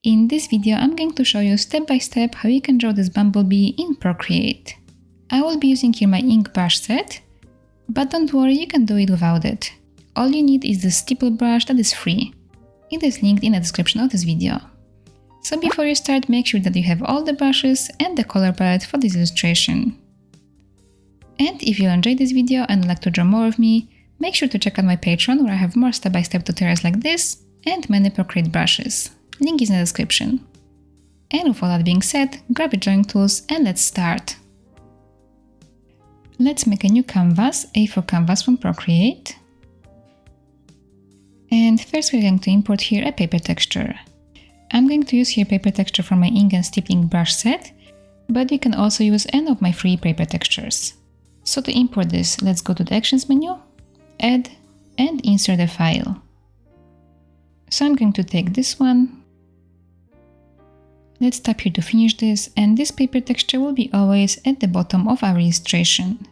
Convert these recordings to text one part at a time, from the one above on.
In this video, I'm going to show you step by step how you can draw this bumblebee in Procreate. I will be using here my ink brush set, but don't worry, you can do it without it. All you need is the Stipple brush that is free. It is linked in the description of this video. So before you start, make sure that you have all the brushes and the color palette for this illustration. And if you enjoyed this video and would like to draw more of me, make sure to check out my Patreon where I have more step-by-step tutorials like this and many Procreate brushes. Link is in the description. And with all that being said, grab your drawing tools and let's start. Let's make a new canvas, A4 canvas from Procreate. And first we're going to import here a paper texture. I'm going to use here paper texture from my ink and stippling brush set, but you can also use any of my free paper textures. So to import this, let's go to the Actions menu, Add, and insert a file. So I'm going to take this one. Let's tap here to finish this, and this paper texture will be always at the bottom of our illustration.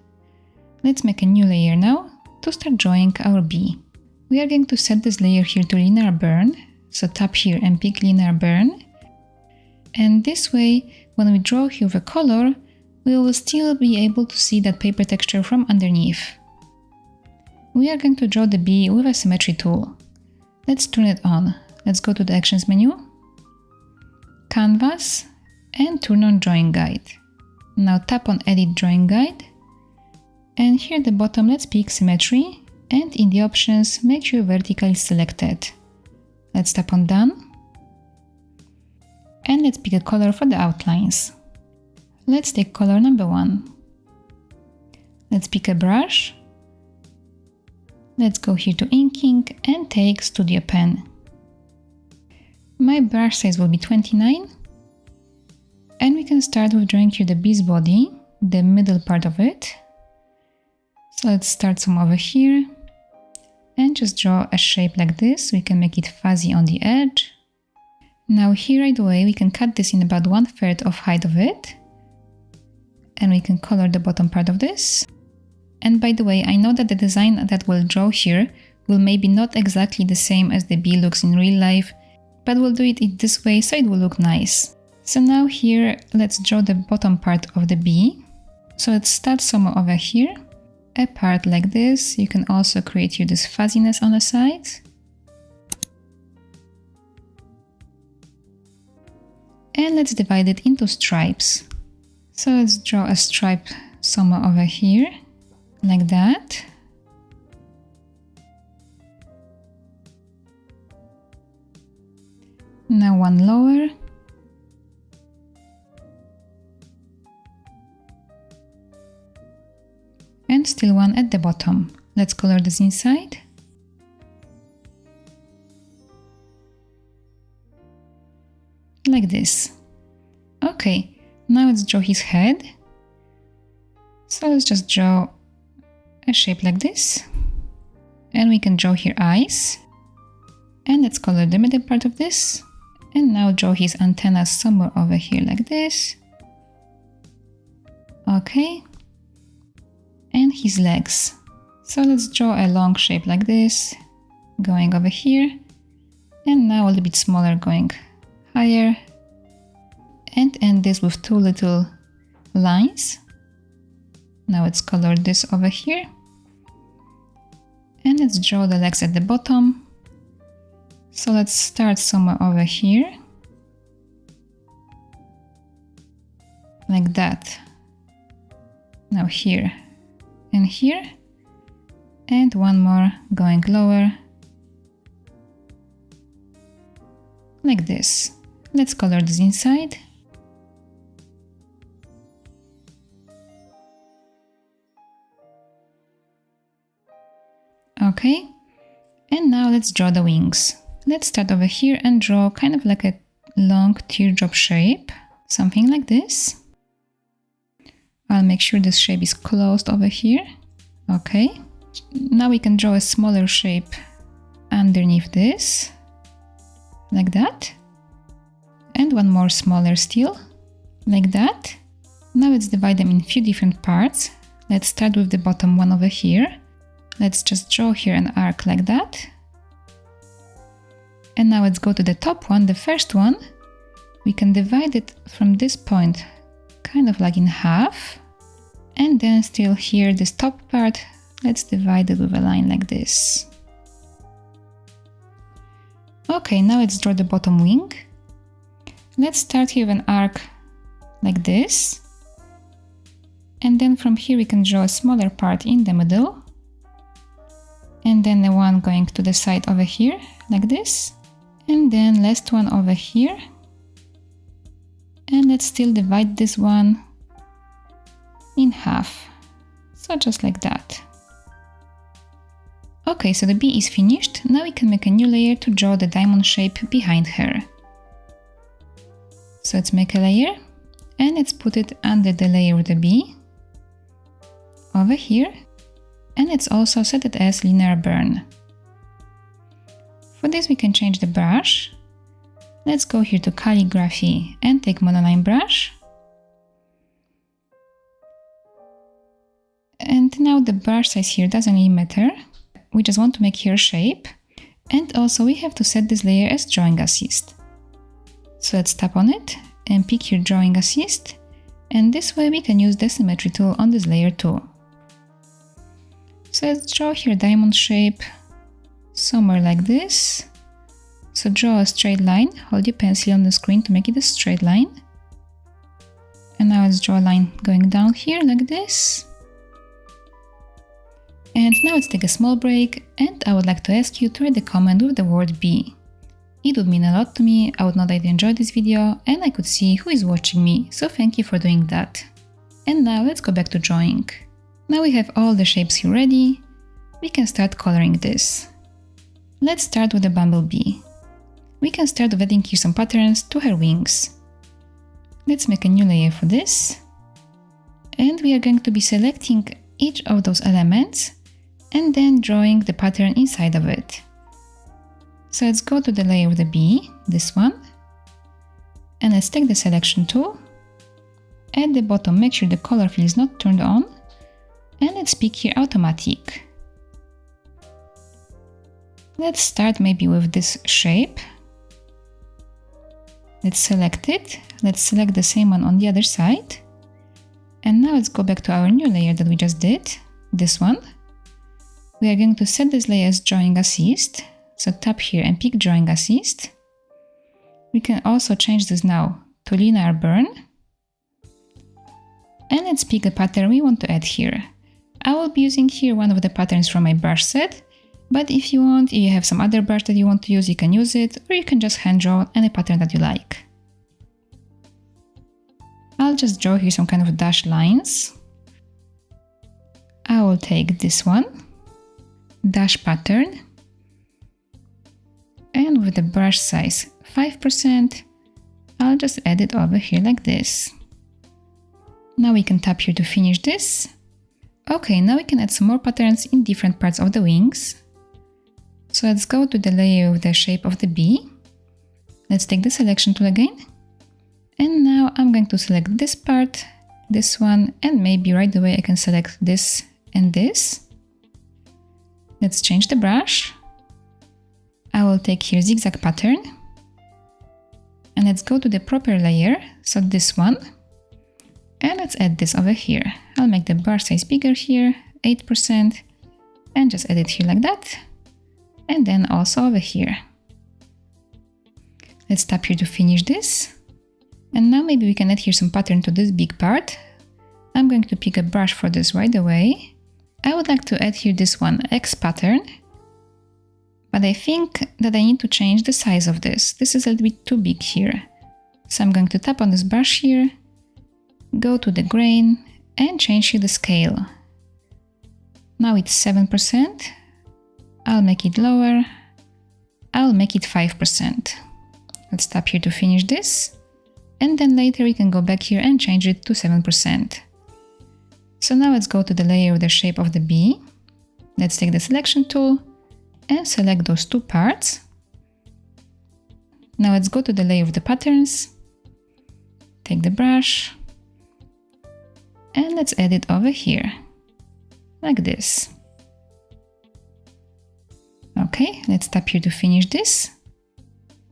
Let's make a new layer now to start drawing our bee. We are going to set this layer here to linear burn, so tap here and pick linear burn. And this way, when we draw here with a color, we will still be able to see that paper texture from underneath. We are going to draw the bee with a symmetry tool. Let's turn it on. Let's go to the Actions menu, Canvas, and turn on Drawing Guide. Now tap on Edit Drawing Guide, and here at the bottom let's pick Symmetry, and in the options make sure Vertical is selected. Let's tap on Done, and let's pick a color for the outlines. Let's take color number 1. Let's pick a brush. Let's go here to Inking and take Studio Pen. My brush size will be 29. And we can start with drawing here the bee's body, the middle part of it. So let's start some over here and just draw a shape like this. We can make it fuzzy on the edge. Now here right away we can cut this in about 1/3 of height of it. And we can color the bottom part of this. And by the way, I know that the design that we'll draw here will maybe not exactly the same as the bee looks in real life, but we'll do it this way so it will look nice. So now here, let's draw the bottom part of the bee. So let's start somewhere over here, a part like this. You can also create here this fuzziness on the sides. And let's divide it into stripes. So let's draw a stripe somewhere over here, like that. Now one lower. And still one at the bottom. Let's color this inside. Like this. Okay, now let's draw his head. So let's just draw a shape like this. And we can draw here eyes. And let's color the middle part of this. And now draw his antennas somewhere over here like this. Okay. And his legs. So let's draw a long shape like this, going over here. And now a little bit smaller, going higher. And end this with 2 little lines. Now let's color this over here. And let's draw the legs at the bottom. So let's start somewhere over here. Like that. Now here and here. And one more going lower. Like this. Let's color this inside. Okay. And now let's draw the wings. Let's start over here and draw kind of like a long teardrop shape, something like this. I'll make sure this shape is closed over here. Okay. Now we can draw a smaller shape underneath this, like that. And one more smaller still, like that. Now let's divide them in a few different parts. Let's start with the bottom one over here. Let's just draw here an arc like that. And now let's go to the top one, the first one, we can divide it from this point kind of like in half, and then still here this top part, let's divide it with a line like this. Okay, now let's draw the bottom wing. Let's start here with an arc like this, and then from here we can draw a smaller part in the middle, and then the one going to the side over here like this, and then last one over here, and let's still divide this one in half, so just like that. Okay, so the bee is finished. Now we can make a new layer to draw the diamond shape behind her. So let's make a layer and let's put it under the layer with the bee over here, and let's also set it as linear burn. For this we can change the brush. Let's go here to calligraphy and take monoline brush. And now the brush size here doesn't really matter. We just want to make here a shape, and also we have to set this layer as drawing assist. So let's tap on it and pick here drawing assist, and this way we can use the symmetry tool on this layer too. So let's draw here a diamond shape somewhere like this. So draw a straight line, hold your pencil on the screen to make it a straight line. And now let's draw a line going down here like this. And now let's take a small break, and I would like to ask you to write a comment with the word bee. It would mean a lot to me. I would know that you enjoyed this video and I could see who is watching me, so thank you for doing that. And now let's go back to drawing. Now we have all the shapes here ready. We can start coloring this. Let's start with the bumblebee. We can start with adding here some patterns to her wings. Let's make a new layer for this. And we are going to be selecting each of those elements and then drawing the pattern inside of it. So let's go to the layer with the bee, this one, and let's take the selection tool. At the bottom, make sure the color fill is not turned on, and let's pick here automatic. Let's start maybe with this shape. Let's select it. Let's select the same one on the other side. And now let's go back to our new layer that we just did, this one. We are going to set this layer as drawing assist. So tap here and pick drawing assist. We can also change this now to linear burn. And let's pick a pattern we want to add here. I will be using here one of the patterns from my brush set, but if you want, if you have some other brush that you want to use, you can use it, or you can just hand draw any pattern that you like. I'll just draw here some kind of dashed lines. I will take this one, dash pattern, and with the brush size 5%, I'll just add it over here like this. Now we can tap here to finish this. Okay, now we can add some more patterns in different parts of the wings. So let's go to the layer with the shape of the bee. Let's take the selection tool again. And now I'm going to select this part, this one, and maybe right away I can select this and this. Let's change the brush. I will take here zigzag pattern. And let's go to the proper layer, so this one. And let's add this over here. I'll make the brush size bigger here, 8%, and just add it here like that. And then also over here. Let's tap here to finish this. And now maybe we can add here some pattern to this big part. I'm going to pick a brush for this right away. I would like to add here this one, X pattern. But I think that I need to change the size of this. This is a little bit too big here. So I'm going to tap on this brush here, go to the grain, and change here the scale. Now it's 7%. I'll make it lower. I'll make it 5%. Let's tap here to finish this. And then later we can go back here and change it to 7%. So now let's go to the layer with the shape of the bee. Let's take the selection tool and select those two parts. Now let's go to the layer of the patterns. Take the brush. And let's add it over here, like this. Okay, let's tap here to finish this.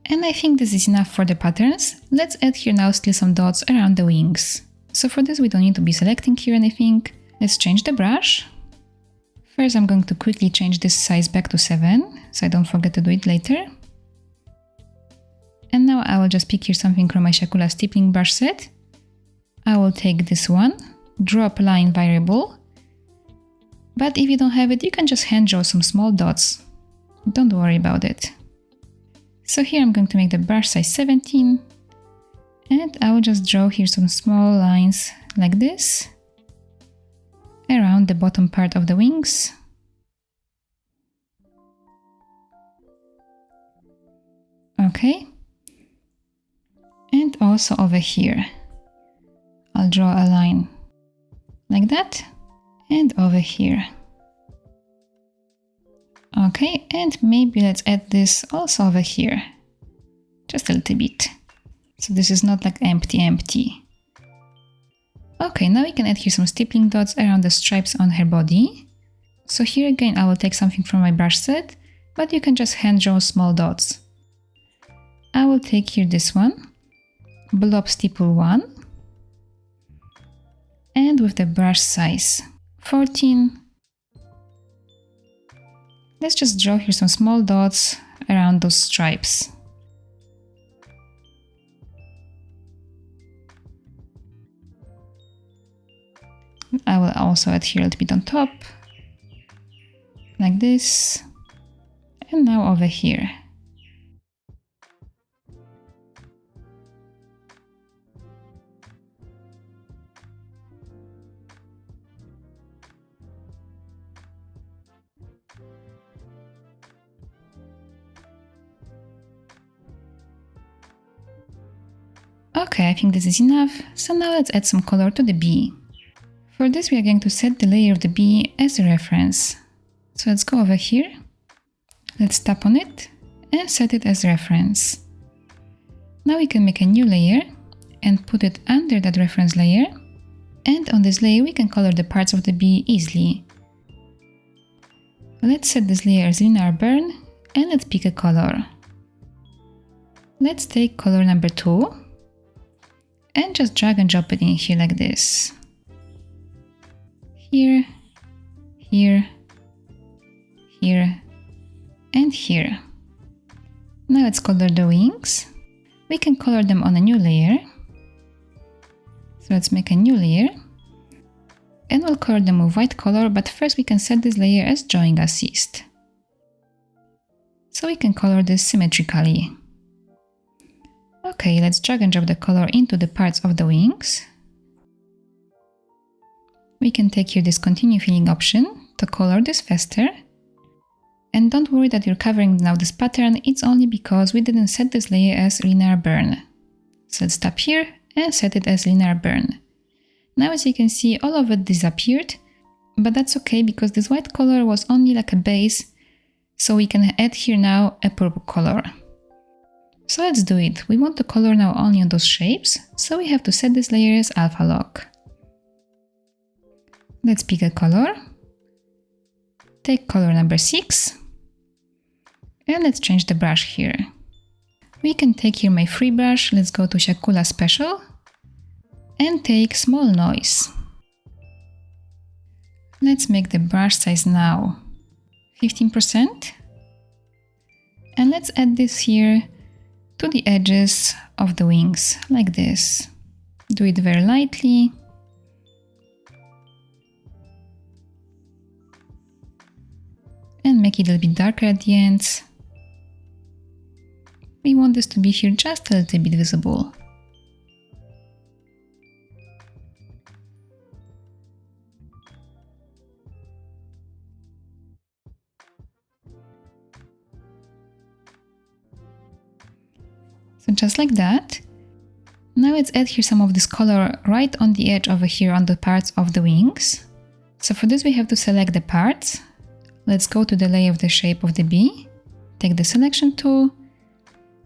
And I think this is enough for the patterns. Let's add here now still some dots around the wings. So for this we don't need to be selecting here anything. Let's change the brush. First I'm going to quickly change this size back to 7, so I don't forget to do it later. And now I will just pick here something from my siakulaart stippling brush set. I will take this one, drop line variable. But if you don't have it, you can just hand draw some small dots. Don't worry about it. So here I'm going to make the brush size 17. And I will just draw here some small lines like this around the bottom part of the wings. Okay. And also over here. I'll draw a line like that. And over here. Okay, and maybe let's add this also over here. Just a little bit. So this is not like empty. Okay, now we can add here some stippling dots around the stripes on her body. So here again I will take something from my brush set, but you can just hand draw small dots. I will take here this one, blob stipple 1, and with the brush size 14, let's just draw here some small dots around those stripes. I will also add here a little bit on top, like this, and now over here. Okay, I think this is enough, so now let's add some color to the bee. For this we are going to set the layer of the bee as a reference. So let's go over here, let's tap on it and set it as reference. Now we can make a new layer and put it under that reference layer, and on this layer we can color the parts of the bee easily. Let's set this layer as linear burn and let's pick a color. Let's take color number 2 and just drag and drop it in here like this. Here, here, here, and here. Now let's color the wings. We can color them on a new layer. So let's make a new layer. And we'll color them with white color, but first we can set this layer as drawing assist. So we can color this symmetrically. Okay, let's drag and drop the color into the parts of the wings. We can take here this continue filling option to color this faster. And don't worry that you're covering now this pattern, it's only because we didn't set this layer as linear burn. So let's tap here and set it as linear burn. Now as you can see, all of it disappeared, but that's okay because this white color was only like a base, so we can add here now a purple color. So let's do it. We want to color now only on those shapes, so we have to set this layer as alpha lock. Let's pick a color, take color number 6, and let's change the brush here. We can take here my free brush, let's go to siakulaart special, and take small noise. Let's make the brush size now 15%, and let's add this here to the edges of the wings, like this. Do it very lightly. And make it a little bit darker at the ends. We want this to be here just a little bit visible. So just like that. Now let's add here some of this color right on the edge over here on the parts of the wings. So for this we have to select the parts. Let's go to the layer of the shape of the bee, take the selection tool,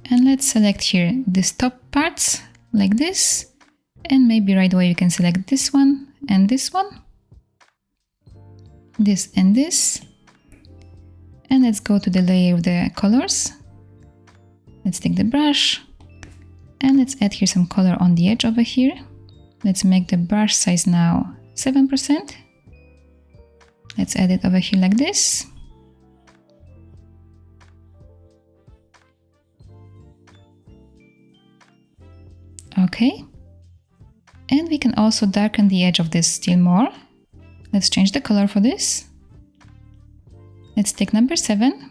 and let's select here these top parts like this, and maybe right away we can select this one and this one, this and this, and let's go to the layer of the colors. Let's take the brush and let's add here some color on the edge over here. Let's make the brush size now 7%. Let's add it over here like this. Okay. And we can also darken the edge of this still more. Let's change the color for this. Let's take number 7.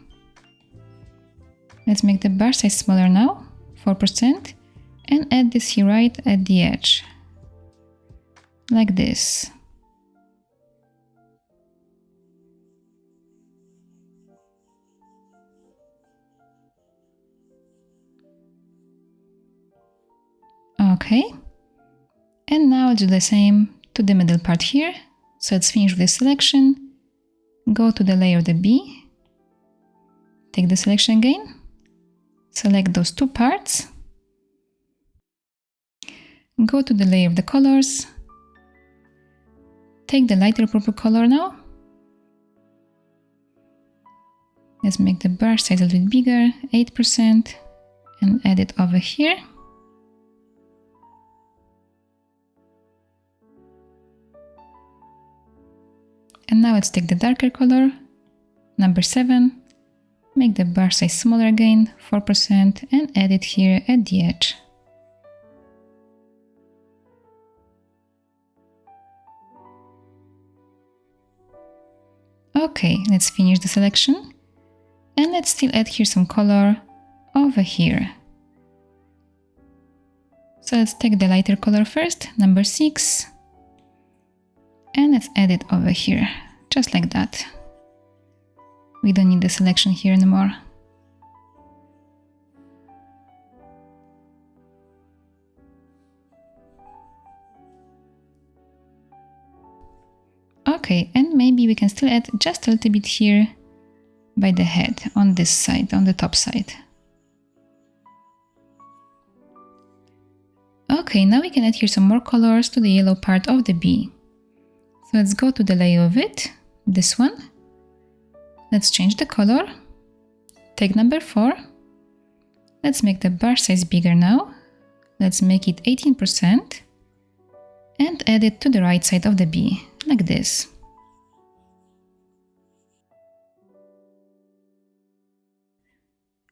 Let's make the brush size smaller now, 4%, and add this here right at the edge, like this. Okay, and now I'll do the same to the middle part here. So let's finish with this selection, go to the layer of the B, take the selection again, select those two parts, go to the layer of the colors, take the lighter purple color now. Let's make the brush size a little bit bigger, 8%, and add it over here. And now let's take the darker color, number 7, make the brush size smaller again, 4%, and add it here at the edge. Okay, let's finish the selection. And let's still add here some color over here. So let's take the lighter color first, number 6. And let's add it over here, just like that. We don't need the selection here anymore. Okay, and maybe we can still add just a little bit here by the head, on this side, on the top side. Okay, now we can add here some more colors to the yellow part of the bee. So let's go to the layer of it, this one. Let's change the color. Take number 4. Let's make the brush size bigger now. Let's make it 18% and add it to the right side of the bee, like this.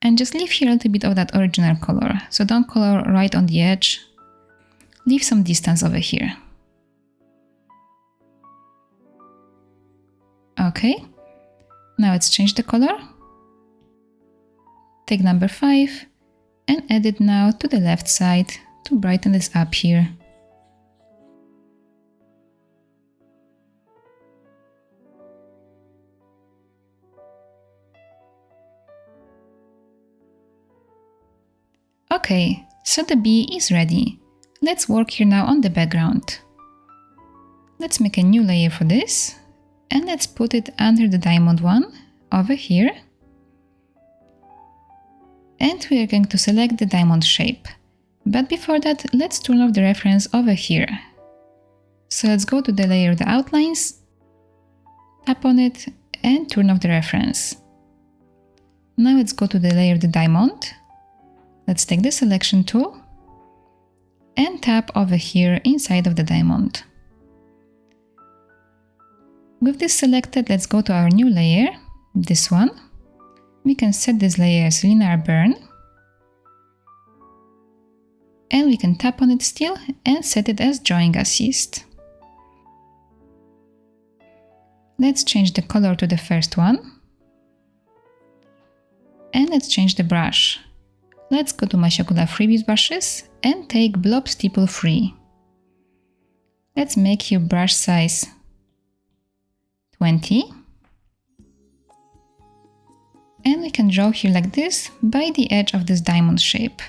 And just leave here a little bit of that original color. So don't color right on the edge. Leave some distance over here. Okay, now let's change the color. Take number 5 and add it now to the left side to brighten this up here. Okay, so the bee is ready. Let's work here now on the background. Let's make a new layer for this. And let's put it under the diamond one, over here. And we are going to select the diamond shape. But before that, let's turn off the reference over here. So let's go to the layer of the outlines, tap on it, and turn off the reference. Now let's go to the layer of the diamond. Let's take the selection tool and tap over here inside of the diamond. With this selected, let's go to our new layer, this one. We can set this layer as linear burn. And we can tap on it still and set it as drawing assist. Let's change the color to the first one. And let's change the brush. Let's go to my siakulaart freebies brushes and take Blob Stipple 3. Let's make here brush size 20. And we can draw here like this by the edge of this diamond shape.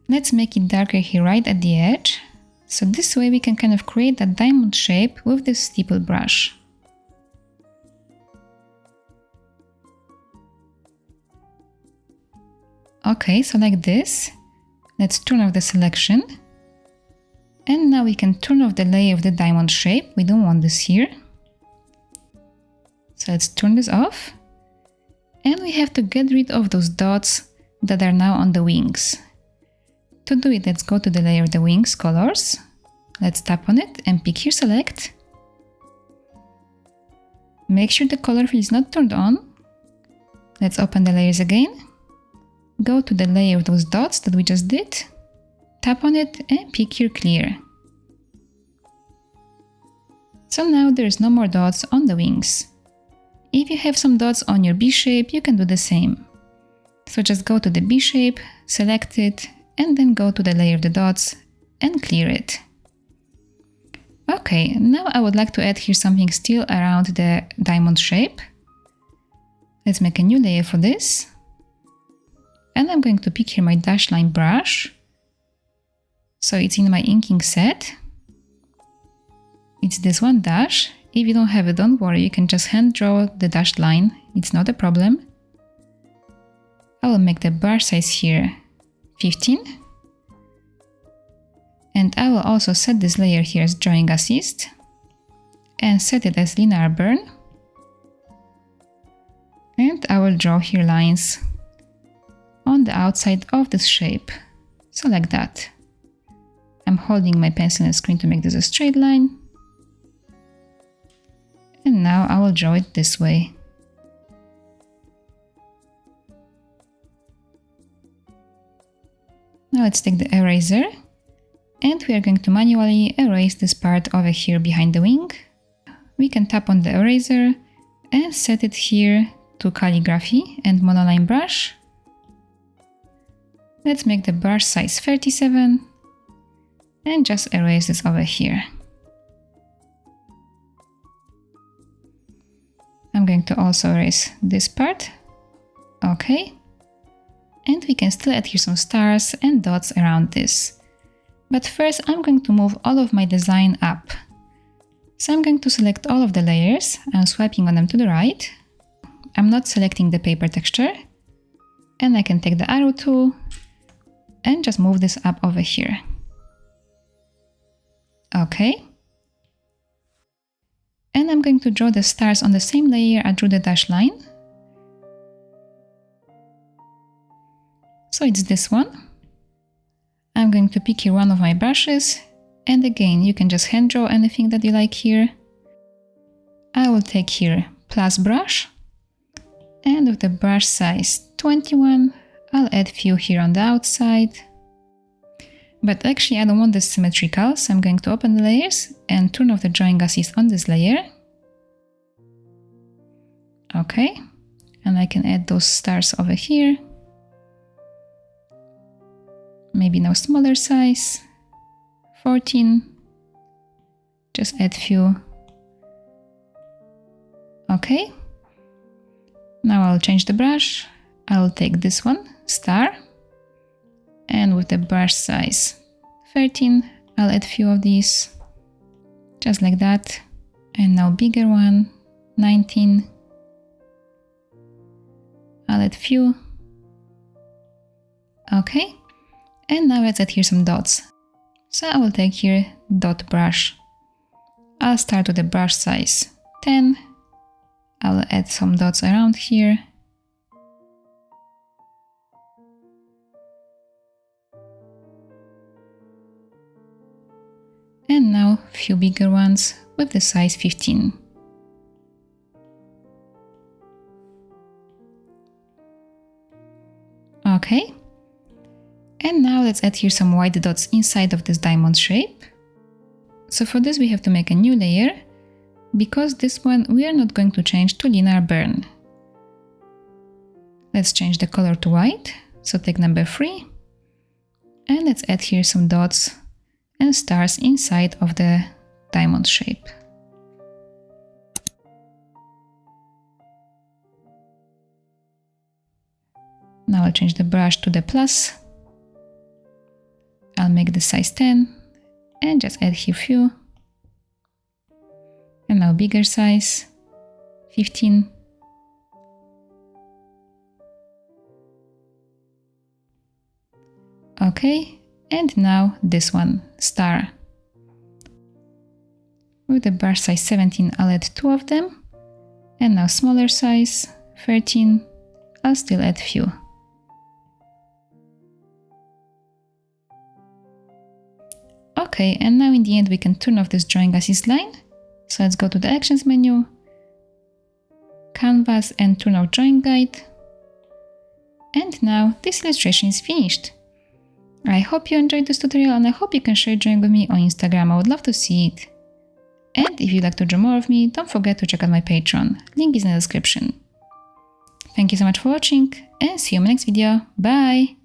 Let's make it darker here right at the edge. So this way we can kind of create that diamond shape with this Stipple brush. Okay, so like this. Let's turn off the selection And now we can turn off the layer of the diamond shape. We don't want this here. So let's turn this off. And we have to get rid of those dots that are now on the wings. To do it, let's go to the layer of the wings colors. Let's tap on it and pick here select. Make sure the color fill is not turned on. Let's open the layers again. Go to the layer of those dots that we just did. Tap on it and pick here clear. So now there is no more dots on the wings. If you have some dots on your B shape, you can do the same. So just go to the B shape, select it, and then go to the layer of the dots and clear it. Okay, now I would like to add here something still around the diamond shape. Let's make a new layer for this. And I'm going to pick here my dash line brush. So it's in my inking set. It's this one dash. If you don't have it, don't worry, you can just hand draw the dashed line. It's not a problem. I will make the brush size here 15. And I will also set this layer here as drawing assist and set it as linear burn. And I will draw here lines on the outside of this shape. So like that. I'm holding my pencil and screen to make this a straight line. And now I will draw it this way. Now let's take the eraser and we are going to manually erase this part over here behind the wing. We can tap on the eraser and set it here to calligraphy and monoline brush. Let's make the brush size 37 and just erase this over here. I'm going to also erase this part. Okay. And we can still add here some stars and dots around this. But first I'm going to move all of my design up. So I'm going to select all of the layers. I'm swiping on them to the right. I'm not selecting the paper texture. And I can take the arrow tool and just move this up over here. Okay. And I'm going to draw the stars on the same layer I drew the dash line. So it's this one. I'm going to pick here one of my brushes. And again, you can just hand draw anything that you like here. I will take here plus brush. And with the brush size 21, I'll add few here on the outside. But actually I don't want this symmetrical, so I'm going to open the layers and turn off the drawing assist on this layer. Okay, and I can add those stars over here. Maybe now smaller size, 14. Just add few. Okay. Now I'll change the brush. I'll take this one, star. And with the brush size 13, I'll add few of these, just like that. And now bigger one, 19. I'll add few. Okay. And now let's add here some dots. So I will take here dot brush. I'll start with the brush size 10. I'll add some dots around here. And now a few bigger ones with the size 15. Okay. And now let's add here some white dots inside of this diamond shape. So for this we have to make a new layer, because this one we are not going to change to linear burn. Let's change the color to white, so take number 3. And let's add here some dots and stars inside of the diamond shape. Now I'll change the brush to the plus. I'll make the size 10 and just add here few. And now bigger size, 15. Okay, and now this one, star. With the brush size 17, I'll add 2 of them. And now smaller size, 13, I'll still add few. Okay, and now in the end we can turn off this drawing assist line. So let's go to the Actions menu, Canvas, and turn off Drawing Guide. And now this illustration is finished. I hope you enjoyed this tutorial and I hope you can share drawing with me on Instagram. I would love to see it. And if you'd like to draw more of me, don't forget to check out my Patreon. Link is in the description. Thank you so much for watching and see you in my next video. Bye!